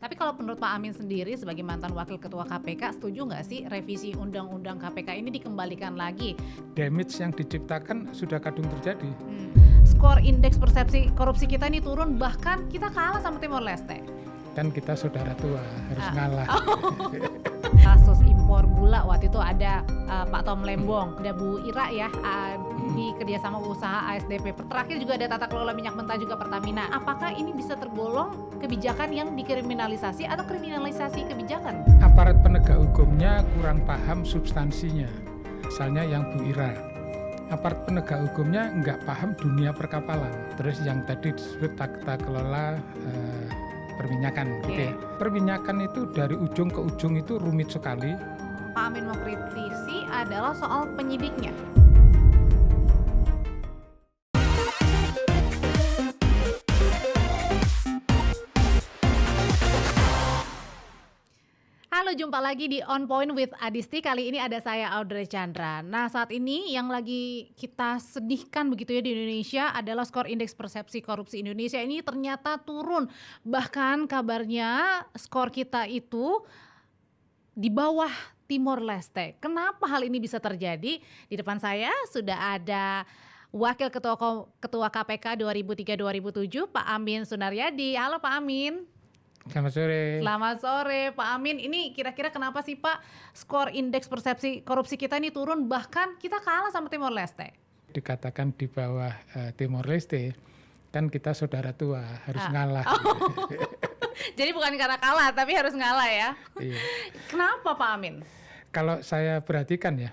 Tapi kalau menurut Pak Amin sendiri sebagai mantan Wakil Ketua KPK, setuju nggak sih revisi Undang-Undang KPK ini dikembalikan lagi? Damage yang diciptakan sudah kadung terjadi. Skor indeks persepsi korupsi kita ini turun, bahkan kita kalah sama Timor Leste. Kan kita saudara tua, harus ngalah. Kasus impor gula waktu itu ada Pak Tom Lembong, ada Bu Ira ya, di kerjasama usaha ASDP. Terakhir juga ada tata kelola minyak mentah juga Pertamina. Apakah ini bisa tergolong kebijakan yang dikriminalisasi atau kriminalisasi kebijakan? Aparat penegak hukumnya kurang paham substansinya. Misalnya yang Bu Ira. Aparat penegak hukumnya nggak paham dunia perkapalan. Terus yang tadi disebut tata kelola perminyakan gitu ya. Perminyakan itu dari ujung ke ujung itu rumit sekali. Pak Amin mau kritisi adalah soal penyidiknya. Halo, jumpa lagi di On Point with Adisti. Kali ini ada saya Audrey Chandra. Nah, saat ini yang lagi kita sedihkan begitu ya di Indonesia adalah skor indeks persepsi korupsi Indonesia ini ternyata turun. Bahkan kabarnya skor kita itu di bawah Timor Leste. Kenapa hal ini bisa terjadi? Di depan saya sudah ada Wakil Ketua KPK 2003-2007 Pak Amin Sunaryadi. Halo Pak Amin. Selamat sore. Selamat sore Pak Amin. Ini kira-kira kenapa sih Pak skor indeks persepsi korupsi kita ini turun, bahkan kita kalah sama Timor Leste? Dikatakan di bawah Timor Leste, kan kita saudara tua, harus ngalah. Jadi bukan karena kalah, tapi harus ngalah ya? Iya. Kenapa Pak Amin? Kalau saya perhatikan ya,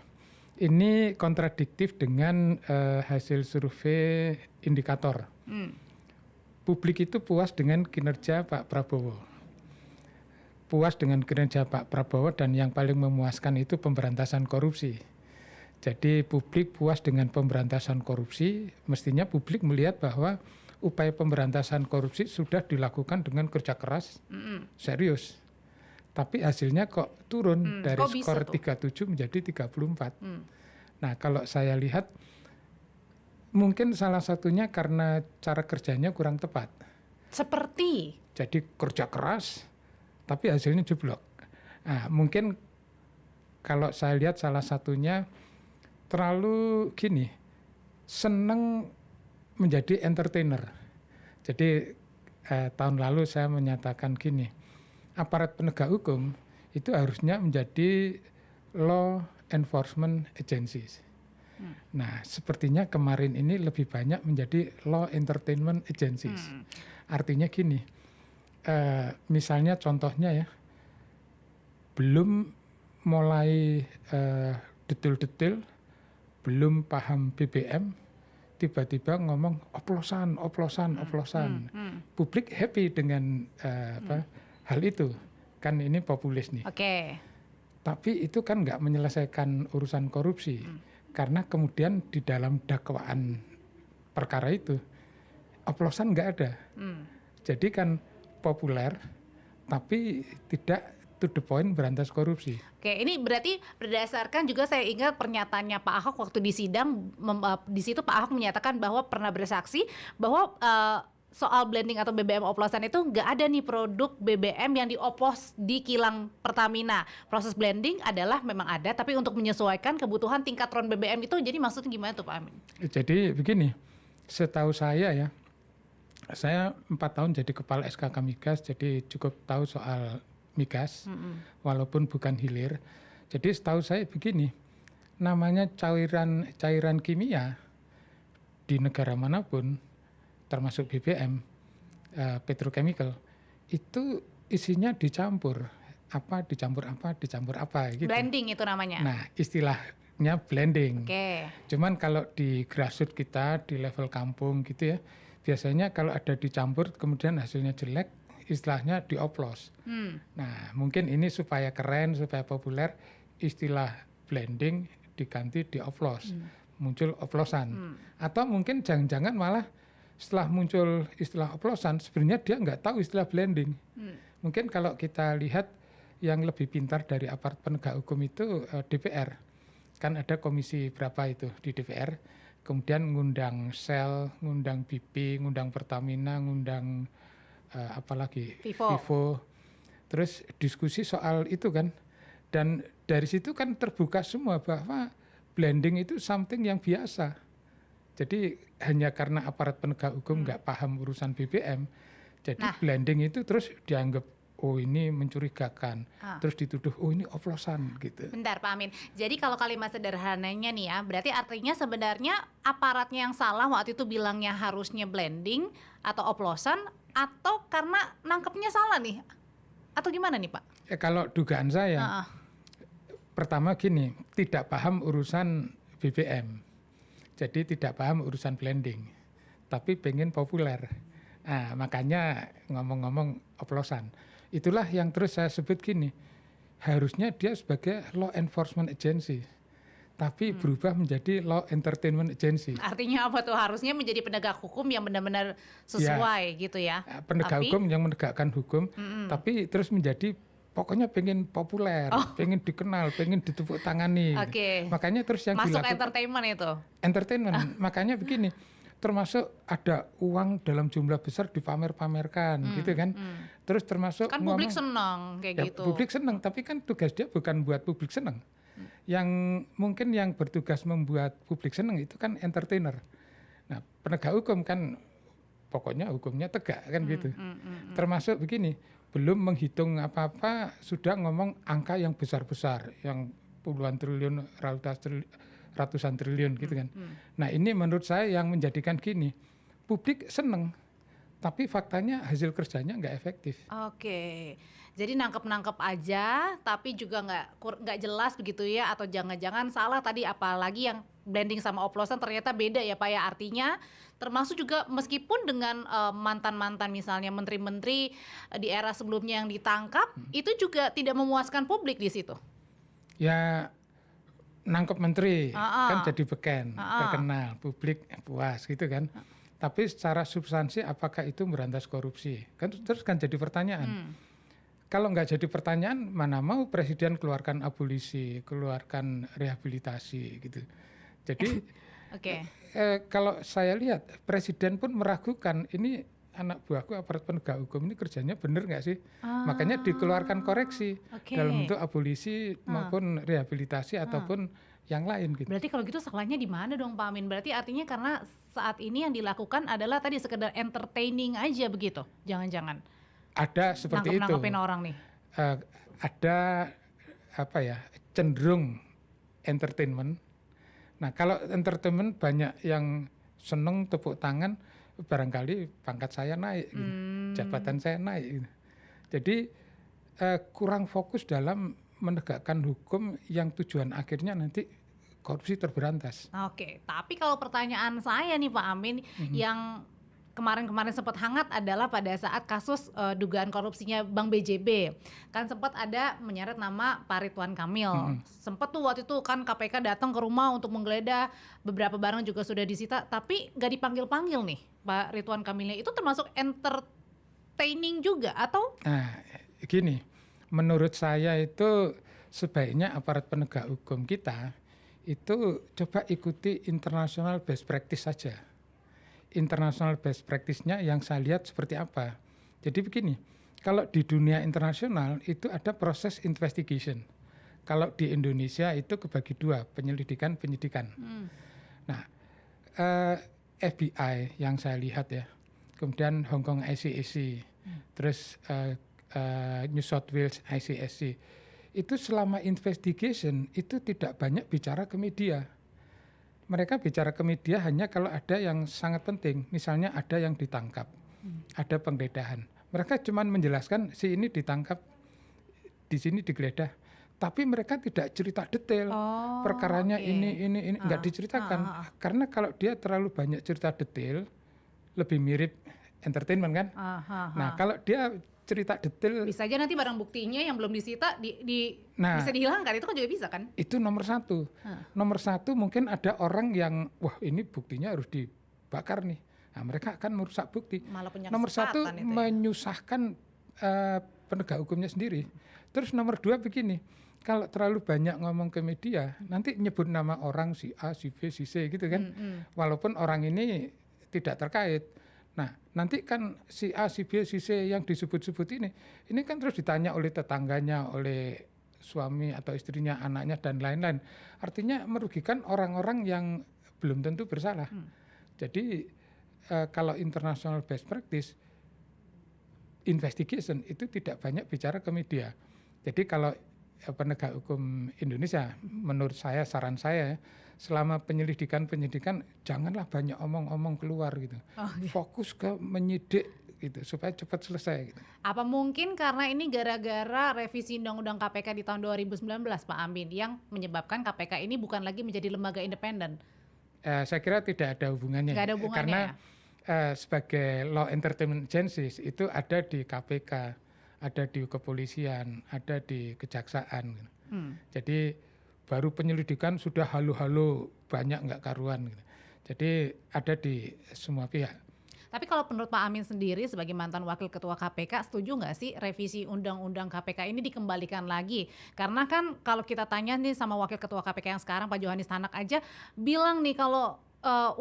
ini kontradiktif dengan hasil survei indikator. Publik itu puas dengan kinerja Pak Prabowo. Puas dengan kinerja Pak Prabowo dan yang paling memuaskan itu pemberantasan korupsi. Jadi publik puas dengan pemberantasan korupsi, mestinya publik melihat bahwa upaya pemberantasan korupsi sudah dilakukan dengan kerja keras, serius. Tapi hasilnya kok turun dari skor 37 menjadi 34. Nah, kalau saya lihat mungkin salah satunya karena cara kerjanya kurang tepat. Seperti? Jadi kerja keras, tapi hasilnya jeblok. Nah, mungkin kalau saya lihat salah satunya terlalu seneng menjadi entertainer. Jadi tahun lalu saya menyatakan aparat penegak hukum itu harusnya menjadi law enforcement agencies. Nah, sepertinya kemarin ini lebih banyak menjadi law entertainment agencies. Artinya misalnya contohnya ya, belum mulai detail-detail, belum paham BBM, tiba-tiba ngomong oplosan. Publik happy dengan hal itu, kan ini populis nih. Tapi itu kan nggak menyelesaikan urusan korupsi. Karena kemudian di dalam dakwaan perkara itu oplosan nggak ada. Jadi kan populer tapi tidak to the point berantas korupsi. Oke, ini berarti berdasarkan juga saya ingat pernyataannya Pak Ahok waktu di sidang, di situ Pak Ahok menyatakan bahwa pernah bersaksi bahwa soal blending atau BBM oplosan itu nggak ada nih produk BBM yang dioplos di kilang Pertamina. Proses blending adalah memang ada, tapi untuk menyesuaikan kebutuhan tingkat RON BBM itu, jadi maksudnya gimana tuh Pak Amin? Jadi begini, setahu saya ya, saya 4 tahun jadi kepala SKK Migas, jadi cukup tahu soal migas, walaupun bukan hilir. Jadi setahu saya begini, namanya cairan kimia di negara manapun, termasuk BBM, petrochemical, itu isinya dicampur apa gitu. Blending itu namanya. Nah, istilahnya blending. Oke. Cuman kalau di grassroots kita di level kampung gitu ya, biasanya kalau ada dicampur kemudian hasilnya jelek, istilahnya dioplos. Nah, mungkin ini supaya keren, supaya populer, istilah blending diganti dioplos. Muncul oplosan. Atau mungkin jangan-jangan malah setelah muncul istilah oplosan, sebenarnya dia nggak tahu istilah blending. Mungkin kalau kita lihat yang lebih pintar dari aparat penegak hukum itu DPR. Kan ada komisi berapa itu di DPR, kemudian ngundang Shell, ngundang BP, ngundang Pertamina, ngundang apalagi Vivo. terus diskusi soal itu kan, dan dari situ kan terbuka semua bahwa blending itu something yang biasa. Jadi hanya karena aparat penegak hukum nggak paham urusan BBM, jadi blending itu terus dianggap oh ini mencurigakan, terus dituduh oh ini oplosan gitu. Bentar Pak Amin, jadi kalau kalimat sederhananya nih ya, berarti artinya sebenarnya aparatnya yang salah waktu itu bilangnya harusnya blending atau oplosan, atau karena nangkepnya salah nih, atau gimana nih Pak? Kalau dugaan saya, pertama gini, tidak paham urusan BBM, jadi tidak paham urusan blending, tapi pengen populer. Nah, makanya ngomong-ngomong oplosan. Itulah yang terus saya sebut gini, harusnya dia sebagai law enforcement agency, tapi berubah menjadi law entertainment agency. Artinya apa tuh? Harusnya menjadi penegak hukum yang benar-benar sesuai gitu ya. Penegak hukum yang menegakkan hukum, tapi terus menjadi pokoknya pengen populer, pengen dikenal, pengen ditepuk tangani. Makanya terus yang masuk dilakukan entertainment itu. Entertainment. Makanya begini, termasuk ada uang dalam jumlah besar dipamer-pamerkan gitu kan. Terus termasuk kan publik senang kayak gitu. Publik senang, tapi kan tugas dia bukan buat publik senang. Yang mungkin yang bertugas membuat publik senang itu kan entertainer. Nah, penegak hukum kan pokoknya hukumnya tegak kan gitu. Termasuk begini, belum menghitung apa-apa sudah ngomong angka yang besar-besar, yang puluhan triliun, ratusan triliun gitu kan. Nah, ini menurut saya yang menjadikan gini, publik senang, tapi faktanya hasil kerjanya nggak efektif. Jadi nangkep-nangkep aja, tapi juga nggak jelas begitu ya, atau jangan-jangan salah tadi, apalagi yang blending sama oplosan ternyata beda ya Pak ya. Artinya termasuk juga meskipun dengan mantan-mantan misalnya menteri-menteri di era sebelumnya yang ditangkap, itu juga tidak memuaskan publik di situ. Ya nangkep menteri kan jadi beken, terkenal, publik puas gitu kan. Tapi secara substansi apakah itu merantas korupsi? Kan terus kan jadi pertanyaan. Kalau nggak jadi pertanyaan, mana mau presiden keluarkan abolisi, keluarkan rehabilitasi gitu. Jadi kalau saya lihat presiden pun meragukan ini anak buahku aparat penegak hukum ini kerjanya benar nggak sih? Makanya dikeluarkan koreksi dalam bentuk abolisi maupun rehabilitasi ataupun yang lain gitu. Berarti kalau gitu salahnya di mana dong Pak Amin? Berarti artinya karena saat ini yang dilakukan adalah tadi sekedar entertaining aja begitu? Jangan-jangan ada seperti itu. Nangkep-nangkepin orang nih. Ada apa ya, cenderung entertainment. Nah, kalau entertainment banyak yang seneng tepuk tangan, barangkali pangkat saya naik, gitu. Jabatan saya naik. Gitu. Jadi kurang fokus dalam menegakkan hukum yang tujuan akhirnya nanti korupsi terberantas. Tapi kalau pertanyaan saya nih Pak Amin, yang kemarin-kemarin sempat hangat adalah pada saat kasus dugaan korupsinya Bank BJB. Kan sempat ada menyeret nama Pak Ridwan Kamil. Sempat tuh waktu itu kan KPK datang ke rumah untuk menggeledah, beberapa barang juga sudah disita, tapi nggak dipanggil-panggil nih Pak Ridwan Kamilnya. Itu termasuk entertaining juga atau? Nah, gini, menurut saya itu sebaiknya aparat penegak hukum kita itu coba ikuti international best practice saja. International best practice-nya yang saya lihat seperti apa. Jadi begini, kalau di dunia internasional itu ada proses investigation. Kalau di Indonesia itu kebagi dua, penyelidikan, penyidikan. Nah, FBI yang saya lihat ya, kemudian Hong Kong ICAC, terus New South Wales ICSC, itu selama investigation itu tidak banyak bicara ke media. Mereka bicara ke media hanya kalau ada yang sangat penting, misalnya ada yang ditangkap, ada penggeledahan. Mereka cuma menjelaskan si ini ditangkap, di sini digeledah, tapi mereka tidak cerita detail. Perkaranya ini nggak diceritakan, karena kalau dia terlalu banyak cerita detail, lebih mirip entertainment kan. Nah, kalau dia cerita detail, bisa aja nanti barang buktinya yang belum disita bisa dihilangkan, itu kan juga bisa kan? Itu nomor satu. Nomor satu mungkin ada orang yang wah ini buktinya harus dibakar nih. Nah, mereka akan merusak bukti. Nomor satu itu menyusahkan penegak hukumnya sendiri. Terus nomor dua begini, kalau terlalu banyak ngomong ke media, nanti nyebut nama orang si A, si B, si C gitu kan. Walaupun orang ini tidak terkait. Nah, nanti kan si A, si B, si C yang disebut-sebut ini kan terus ditanya oleh tetangganya, oleh suami atau istrinya, anaknya dan lain-lain. Artinya merugikan orang-orang yang belum tentu bersalah. Jadi kalau international best practice investigation itu tidak banyak bicara ke media. Jadi kalau penegak hukum Indonesia, menurut saya, saran saya, selama penyidikan janganlah banyak omong-omong keluar gitu. Fokus ke menyidik gitu supaya cepat selesai gitu. Apa mungkin karena ini gara-gara revisi Undang-Undang KPK di tahun 2019 Pak Amin yang menyebabkan KPK ini bukan lagi menjadi lembaga independen? Saya kira tidak ada hubungannya. Nggak ada hubungannya Karena sebagai law entertainment agencies itu ada di KPK, ada di kepolisian, ada di kejaksaan. Gitu. Jadi baru penyelidikan sudah halu-halu banyak nggak karuan. Gitu. Jadi ada di semua pihak. Tapi kalau menurut Pak Amin sendiri sebagai mantan wakil ketua KPK, setuju nggak sih revisi undang-undang KPK ini dikembalikan lagi? Karena kan kalau kita tanya nih sama wakil ketua KPK yang sekarang Pak Johanis Tanak aja bilang nih kalau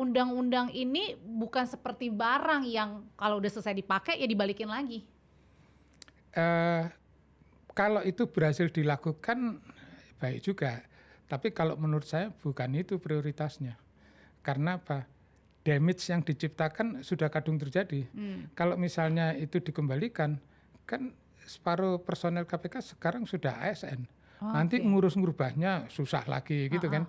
undang-undang ini bukan seperti barang yang kalau udah selesai dipakai ya dibalikin lagi. Kalau itu berhasil dilakukan baik juga. Tapi kalau menurut saya bukan itu prioritasnya. Karena apa? Damage yang diciptakan sudah kadung terjadi. Kalau misalnya itu dikembalikan, kan separuh personel KPK sekarang sudah ASN. Nanti ngurus-ngurubahnya susah lagi gitu kan.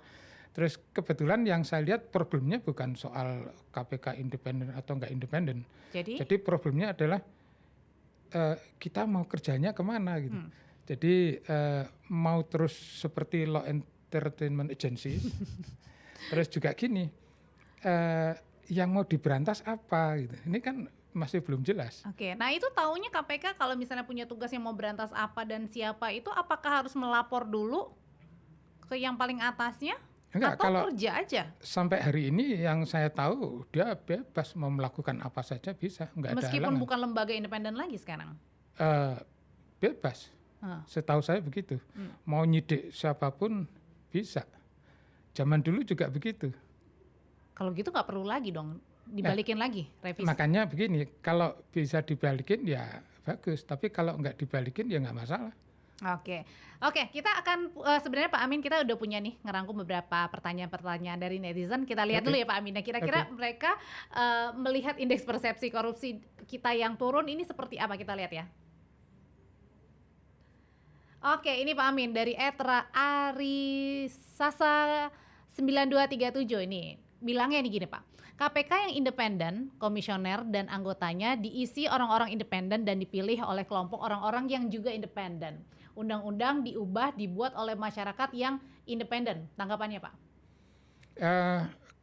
Terus kebetulan yang saya lihat problemnya bukan soal KPK independen atau enggak independen. Jadi problemnya adalah kita mau kerjanya kemana gitu. Jadi mau terus seperti law entertainment agency. Terus juga gini, yang mau diberantas apa gitu. Ini kan masih belum jelas. Oke, nah itu taunya KPK kalau misalnya punya tugas yang mau berantas apa dan siapa itu apakah harus melapor dulu ke yang paling atasnya? Enggak, atau kalau kerja aja? Sampai hari ini yang saya tahu dia bebas mau melakukan apa saja bisa, enggak ada halangan. Meskipun bukan lembaga independen lagi sekarang? Bebas, setahu saya begitu. Mau nyidik siapapun bisa. Zaman dulu juga begitu. Kalau gitu nggak perlu lagi dong, dibalikin lagi revisi. Makanya begini, kalau bisa dibalikin ya bagus, tapi kalau nggak dibalikin ya nggak masalah. Oke, kita akan sebenarnya Pak Amin kita udah punya nih ngerangkum beberapa pertanyaan-pertanyaan dari netizen. Kita lihat dulu ya Pak Amin. Nah, kira-kira mereka melihat indeks persepsi korupsi kita yang turun ini seperti apa, kita lihat ya. Oke, ini Pak Amin dari Arisasa 9237 ini. Bilangnya nih gini Pak, KPK yang independen, komisioner dan anggotanya diisi orang-orang independen dan dipilih oleh kelompok orang-orang yang juga independen. Undang-undang dibuat oleh masyarakat yang independen. Tanggapannya Pak?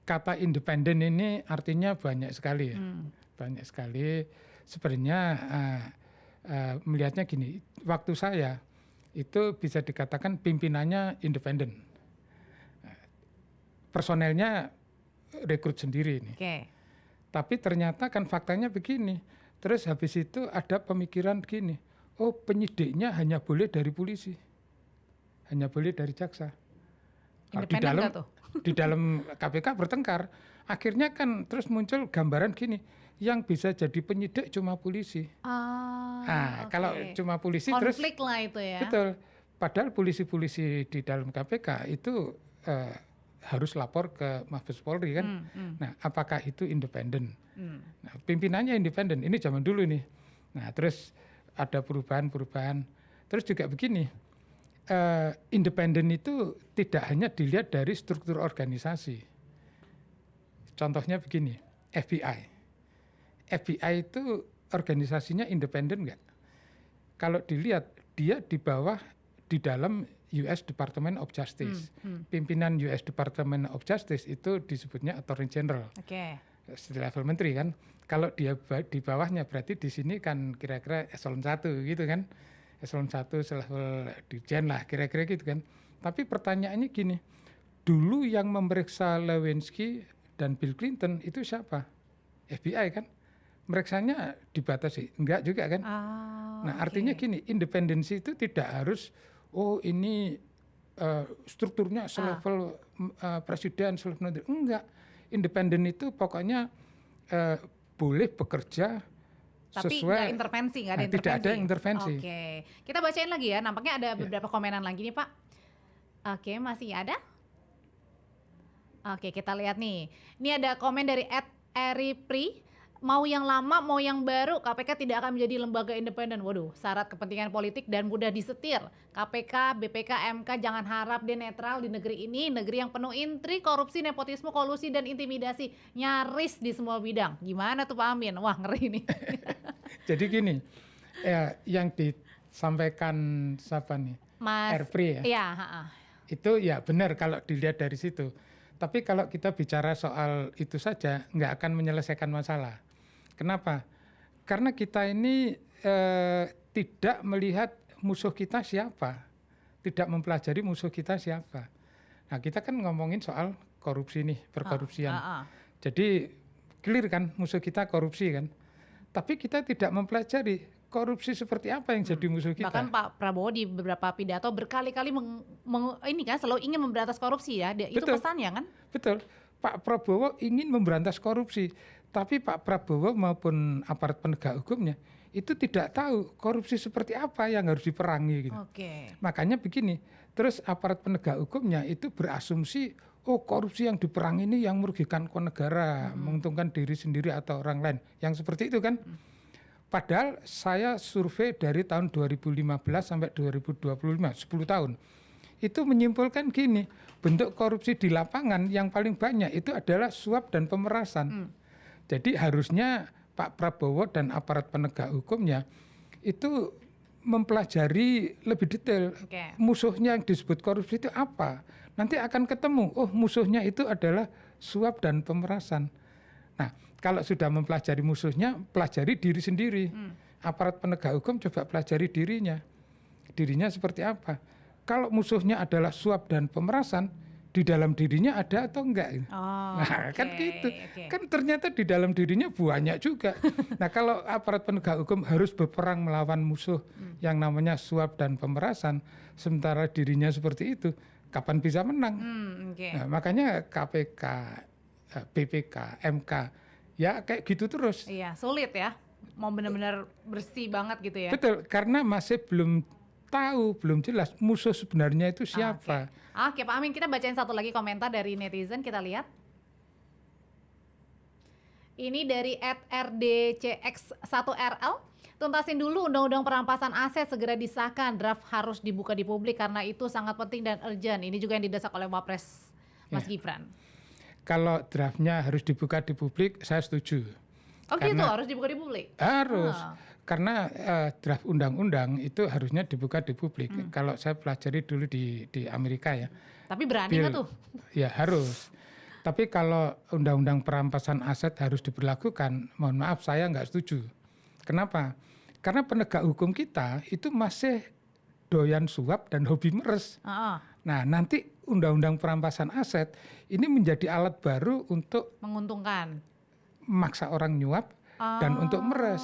Kata independen ini artinya banyak sekali ya. Banyak sekali. Sebenarnya melihatnya gini, waktu saya itu bisa dikatakan pimpinannya independen. Personelnya rekrut sendiri ini. Tapi ternyata kan faktanya begini. Terus habis itu ada pemikiran begini. Oh, penyidiknya hanya boleh dari polisi. Hanya boleh dari jaksa. Di dalam KPK bertengkar. Akhirnya kan terus muncul gambaran gini. Yang bisa jadi penyidik cuma polisi. Kalau cuma polisi konflik terus. Konflik lah itu ya. Betul. Padahal polisi-polisi di dalam KPK itu harus lapor ke Mabes Polri kan. Nah, apakah itu independen? Nah, pimpinannya independen. Ini zaman dulu nih. Nah, terus ada perubahan-perubahan. Terus juga begini, independen itu tidak hanya dilihat dari struktur organisasi. Contohnya begini, FBI. FBI itu organisasinya independen nggak? Kalau dilihat, dia di bawah di dalam US Department of Justice. Pimpinan US Department of Justice itu disebutnya Attorney General. Level menteri kan. Kalau dia di bawahnya berarti di sini kan kira-kira eselon 1 gitu kan. Eselon 1 selevel dirjen lah kira-kira gitu kan. Tapi pertanyaannya gini, dulu yang memeriksa Lewinsky dan Bill Clinton itu siapa? FBI kan. Meriksanya dibatasi, enggak juga kan. Nah, artinya gini, independensi itu tidak harus ini strukturnya selevel presiden, selevel menteri. Enggak. Independen itu pokoknya boleh bekerja Tapi sesuai. nggak intervensi, nggak ada Tidak intervensi. ada intervensi. Oke, kita bacain lagi ya. Nampaknya ada beberapa komenan lagi nih Pak. Oke, masih ada? Oke, kita lihat nih. Ini ada komen dari @eripri. Mau yang lama, mau yang baru, KPK tidak akan menjadi lembaga independen. Waduh, syarat kepentingan politik dan mudah disetir. KPK, BPK, MK jangan harap dia netral di negeri ini. Negeri yang penuh intrik, korupsi, nepotisme, kolusi, dan intimidasi. Nyaris di semua bidang. Gimana tuh Pak Amin? Wah, ngeri nih. Jadi gini, ya, yang disampaikan siapa nih? Mas, Erpri ya? Iya, ha-ha. Itu ya benar kalau dilihat dari situ. Tapi kalau kita bicara soal itu saja, nggak akan menyelesaikan masalah. Kenapa? Karena kita ini tidak melihat musuh kita siapa, tidak mempelajari musuh kita siapa. Nah, kita kan ngomongin soal korupsi nih, perkorupsian. Jadi clear kan musuh kita korupsi kan. Tapi kita tidak mempelajari korupsi seperti apa yang jadi musuh kita. Bahkan Pak Prabowo di beberapa pidato berkali-kali ini kan selalu ingin memberantas korupsi ya. Itu Betul. pesannya kan? Betul. Pak Prabowo ingin memberantas korupsi. Tapi Pak Prabowo maupun aparat penegak hukumnya itu tidak tahu korupsi seperti apa yang harus diperangi gitu. Oke. Makanya begini, terus aparat penegak hukumnya itu berasumsi, oh korupsi yang diperangi ini yang merugikan negara, menguntungkan diri sendiri atau orang lain. Yang seperti itu kan. Padahal saya survei dari tahun 2015 sampai 2025, 10 tahun. Itu menyimpulkan gini, bentuk korupsi di lapangan yang paling banyak itu adalah suap dan pemerasan. Jadi harusnya Pak Prabowo dan aparat penegak hukumnya itu mempelajari lebih detail musuhnya yang disebut korupsi itu apa. Nanti akan ketemu, oh musuhnya itu adalah suap dan pemerasan. Nah, kalau sudah mempelajari musuhnya, pelajari diri sendiri. Aparat penegak hukum coba pelajari dirinya. Dirinya seperti apa. Kalau musuhnya adalah suap dan pemerasan, di dalam dirinya ada atau enggak? Kan gitu. Kan ternyata di dalam dirinya banyak juga. Nah, kalau aparat penegak hukum harus berperang melawan musuh yang namanya suap dan pemerasan, sementara dirinya seperti itu, kapan bisa menang? Nah, makanya KPK, BPK, MK, ya kayak gitu terus. Iya, sulit ya. Mau benar-benar bersih banget gitu ya. Betul, karena masih belum tahu, belum jelas musuh sebenarnya itu siapa. Oke, Pak Amin, kita bacain satu lagi komentar dari netizen, kita lihat. Ini dari @rdcx1rl. Tuntasin dulu undang-undang perampasan aset, segera disahkan. Draft harus dibuka di publik karena itu sangat penting dan urgent. Ini juga yang didesak oleh Wapres Mas Gibran. Kalau draftnya harus dibuka di publik, saya setuju. Oh gitu, harus dibuka di publik? Harus. Karena draft undang-undang itu harusnya dibuka di publik. Kalau saya pelajari dulu di Amerika ya. Tapi berani nggak tuh? Ya harus. Tapi kalau undang-undang perampasan aset harus diberlakukan, mohon maaf saya nggak setuju. Kenapa? Karena penegak hukum kita itu masih doyan suap dan hobi meres. Nah, nanti undang-undang perampasan aset ini menjadi alat baru untuk menguntungkan, memaksa orang nyuap dan untuk meres.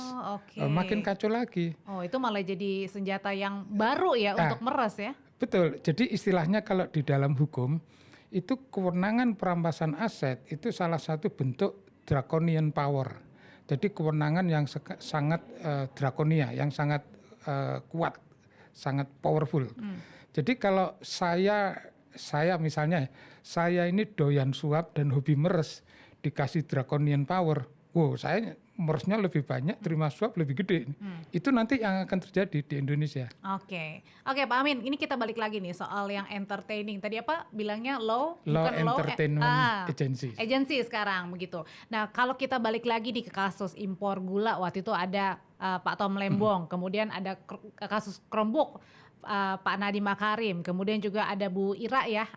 Makin kacau lagi. Oh, itu malah jadi senjata yang baru ya untuk meres ya? Betul. Jadi istilahnya kalau di dalam hukum itu kewenangan perampasan aset itu salah satu bentuk draconian power. Jadi kewenangan yang sangat drakonia, yang sangat kuat, sangat powerful. Jadi kalau saya misalnya, saya ini doyan suap dan hobi meres, dikasih draconian power, wow, saya meresnya lebih banyak, terima suap lebih gede. Itu nanti yang akan terjadi di Indonesia. Oke, Pak Amin, ini kita balik lagi nih soal yang entertaining. Tadi apa bilangnya Law Entertainment Agency. Agency sekarang begitu. Nah, kalau kita balik lagi nih ke kasus impor gula, waktu itu ada Pak Tom Lembong, kemudian ada kasus Chromebook, Pak Nadiem Makarim, kemudian juga ada Bu Ira ya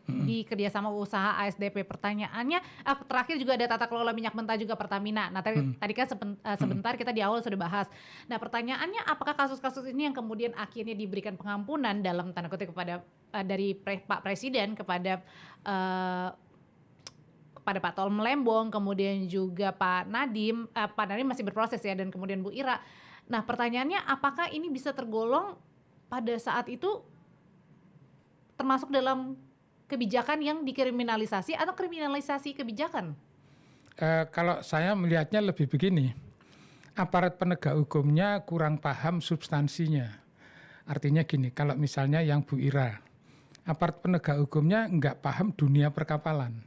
di kerjasama usaha ASDP. Pertanyaannya terakhir juga ada tata kelola minyak mentah juga Pertamina. Nah tadi kan sebentar kita di awal sudah bahas. Nah pertanyaannya apakah kasus-kasus ini yang kemudian akhirnya diberikan pengampunan dalam tanda kutip kepada dari Pak Presiden kepada Pak Tom Lembong, kemudian juga Pak Nadiem masih berproses ya, dan kemudian Bu Ira. Nah pertanyaannya apakah ini bisa tergolong pada saat itu termasuk dalam kebijakan yang dikriminalisasi atau kriminalisasi kebijakan? Kalau saya melihatnya lebih begini, aparat penegak hukumnya kurang paham substansinya. Artinya gini, kalau misalnya yang Bu Ira, aparat penegak hukumnya nggak paham dunia perkapalan.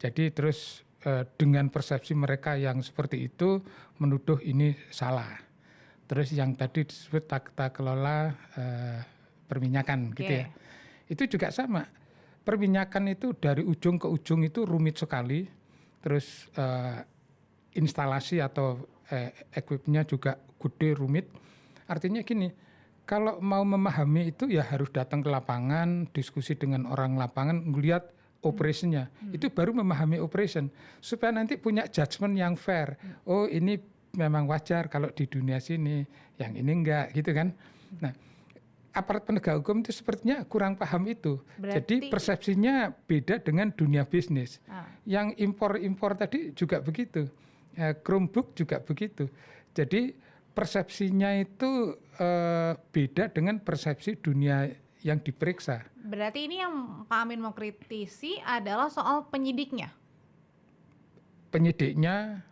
Jadi terus dengan persepsi mereka yang seperti itu menuduh ini salah. Terus yang tadi disebut tata kelola perminyakan gitu ya. Itu juga sama. Perminyakan itu dari ujung ke ujung itu rumit sekali. Terus instalasi atau equipnya juga gede rumit. Artinya gini, kalau mau memahami itu ya harus datang ke lapangan, diskusi dengan orang lapangan, ngelihat operasinya. Itu baru memahami operation supaya nanti punya judgement yang fair. Oh, ini memang wajar kalau di dunia sini, yang ini enggak gitu kan. Nah, aparat penegak hukum itu sepertinya kurang paham itu. Jadi persepsinya beda dengan dunia bisnis. Yang impor-impor tadi juga begitu. Chromebook juga begitu. Jadi persepsinya itu beda dengan persepsi dunia yang diperiksa. Berarti ini yang Pak Amin mau kritisi adalah soal penyidiknya. Penyidiknya,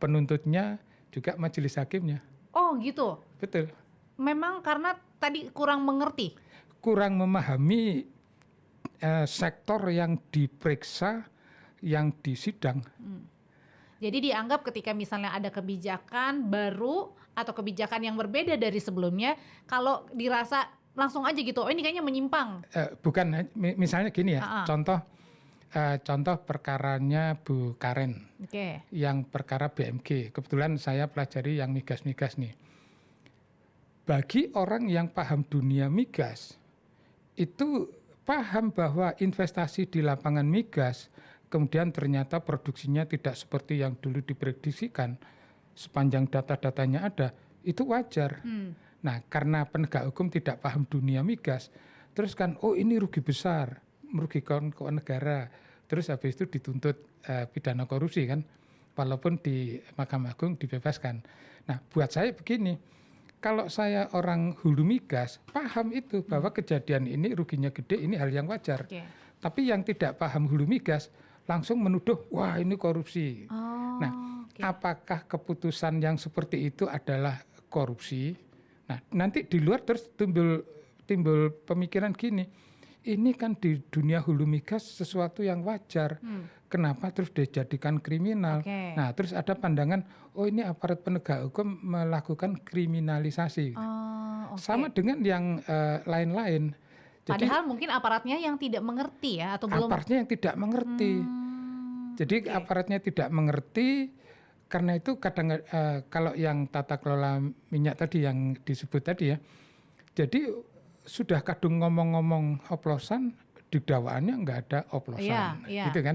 penuntutnya, juga majelis hakimnya. Oh gitu. Betul. Memang karena tadi kurang mengerti. Kurang memahami sektor yang diperiksa, yang disidang. Jadi dianggap ketika misalnya ada kebijakan baru atau kebijakan yang berbeda dari sebelumnya, kalau dirasa langsung aja gitu, oh ini kayaknya menyimpang. Bukan, misalnya gini ya, contoh perkaranya Bu Karen, yang perkara BMG. Kebetulan saya pelajari yang migas-migas nih. Bagi orang yang paham dunia migas, itu paham bahwa investasi di lapangan migas, kemudian ternyata produksinya tidak seperti yang dulu diprediksikan, sepanjang data-datanya ada, itu wajar. Nah, karena penegak hukum tidak paham dunia migas, terus kan, oh ini rugi besar, merugikan keuangan negara. Terus habis itu dituntut pidana korupsi kan, walaupun di Mahkamah Agung dibebaskan. Nah, buat saya begini, kalau saya orang hulu migas, paham itu bahwa kejadian ini ruginya gede, ini hal yang wajar. Tapi yang tidak paham hulu migas, langsung menuduh, wah ini korupsi. Apakah keputusan yang seperti itu adalah korupsi? Nah, nanti di luar terus timbul pemikiran gini, ini kan di dunia hulu migas sesuatu yang wajar, kenapa terus dijadikan kriminal? Nah, terus ada pandangan, oh ini aparat penegak hukum melakukan kriminalisasi. Sama dengan yang lain-lain. Jadi, padahal mungkin aparatnya yang tidak mengerti ya, atau belum? Aparatnya yang tidak mengerti. Jadi aparatnya tidak mengerti. Karena itu kadang kalau yang tata kelola minyak tadi yang disebut tadi ya, jadi sudah kadung ngomong-ngomong oplosan, di dakwaannya nggak ada oplosan, gitu kan?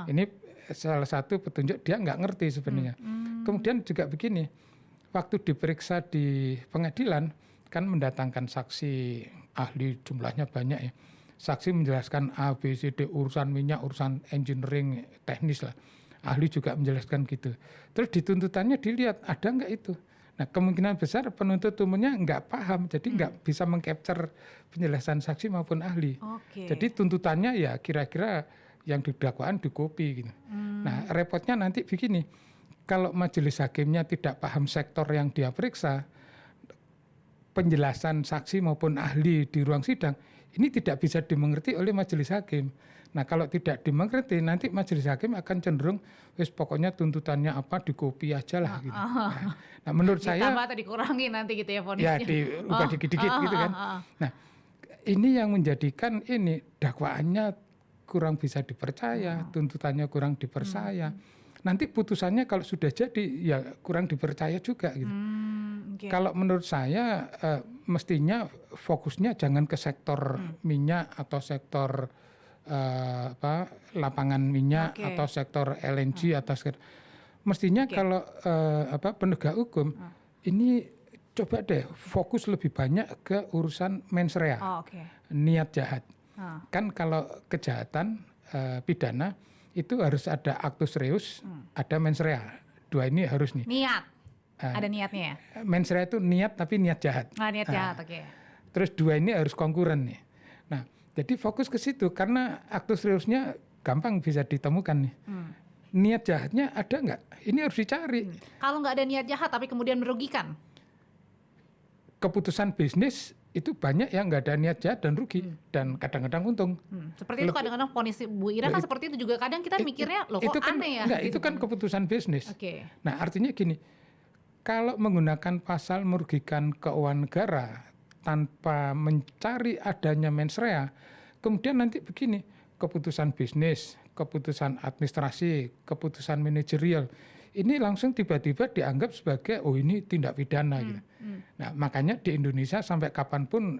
Ini salah satu petunjuk dia nggak ngerti sebenarnya. Kemudian juga begini, waktu diperiksa di pengadilan kan mendatangkan saksi ahli jumlahnya banyak ya, saksi menjelaskan A, B, C, D, urusan minyak, urusan engineering, teknis lah. Ahli juga menjelaskan gitu. Terus di tuntutannya dilihat ada nggak itu. Nah, kemungkinan besar penuntut umumnya nggak paham, jadi nggak bisa mengcapture penjelasan saksi maupun ahli. Jadi tuntutannya ya kira-kira yang di dakwaan dikopi gitu. Nah, repotnya nanti begini, kalau majelis hakimnya tidak paham sektor yang dia periksa, penjelasan saksi maupun ahli di ruang sidang ini tidak bisa dimengerti oleh majelis hakim. Nah, kalau tidak dimengerti, nanti majelis hakim akan cenderung, wis pokoknya tuntutannya apa dikopi aja lah gitu. Nah, menurut saya ditambah atau dikurangi nanti gitu ya vonisnya. Ya diubah dikit-dikit gitu kan. Nah, ini yang menjadikan ini dakwaannya kurang bisa dipercaya, tuntutannya kurang dipercaya. Nanti putusannya kalau sudah jadi ya kurang dipercaya juga gitu. Kalau menurut saya mestinya fokusnya jangan ke sektor minyak atau sektor lapangan minyak atau sektor LNG atau sektor, mestinya kalau penegak hukum ini coba deh fokus lebih banyak ke urusan mens rea, niat jahat. Kan kalau kejahatan pidana itu harus ada actus reus, ada mens rea. Dua ini harus nih. Niat. Ada niatnya ya? Mens rea itu niat tapi niat jahat. Niat jahat, Terus dua ini harus konkuren nih. Nah, jadi fokus ke situ karena actus reusnya gampang bisa ditemukan nih. niat jahatnya ada nggak? Ini harus dicari. Kalau nggak ada niat jahat tapi kemudian merugikan. Keputusan bisnis itu banyak yang nggak ada niat jahat dan rugi dan kadang-kadang untung. Seperti itu kadang-kadang ponis Bu Ira kan seperti itu juga. Kadang kita mikirnya loh kok kan, aneh ya. Enggak, gitu. itu kan keputusan bisnis. Oke. Nah artinya gini, kalau menggunakan pasal merugikan keuangan negara tanpa mencari adanya mens rea, kemudian nanti begini, keputusan bisnis, keputusan administrasi, keputusan manajerial, ini langsung tiba-tiba dianggap sebagai ini tindak pidana gitu. Nah makanya di Indonesia sampai kapanpun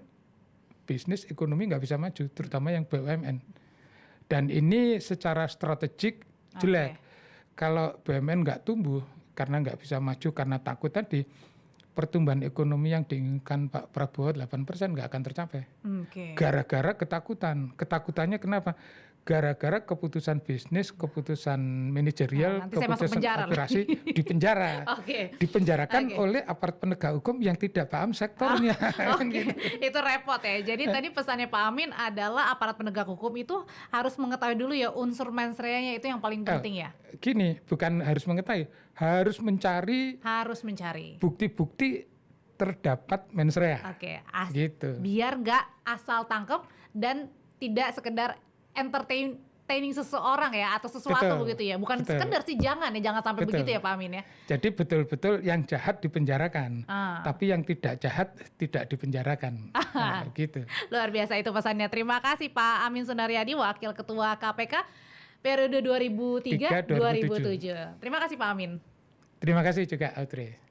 bisnis ekonomi nggak bisa maju, terutama yang BUMN. Dan ini secara strategik jelek. Kalau BUMN nggak tumbuh karena nggak bisa maju karena takut tadi, pertumbuhan ekonomi yang diinginkan Pak Prabowo 8% nggak akan tercapai. Gara-gara ketakutan. Ketakutannya kenapa? Gara-gara keputusan bisnis, keputusan manajerial, keputusan operasi dipenjara. Dipenjarakan oleh aparat penegak hukum yang tidak paham sektornya. Gitu. Itu repot ya. Jadi tadi pesannya Pak Amin adalah aparat penegak hukum itu harus mengetahui dulu ya unsur mens rea-nya itu yang paling penting ya. Gini, bukan harus mengetahui, harus mencari bukti-bukti terdapat mens rea. Gitu. Biar nggak asal tangkep dan tidak sekedar entertaining seseorang ya atau sesuatu begitu ya. Bukan sekedar sih jangan sampai begitu ya Pak Amin ya. Jadi betul-betul yang jahat dipenjarakan, tapi yang tidak jahat tidak dipenjarakan. Gitu. Luar biasa itu pesannya. Terima kasih Pak Amin Sundaryadi, Wakil Ketua KPK periode 2003-2007. Terima kasih Pak Amin. Terima kasih juga Audrey.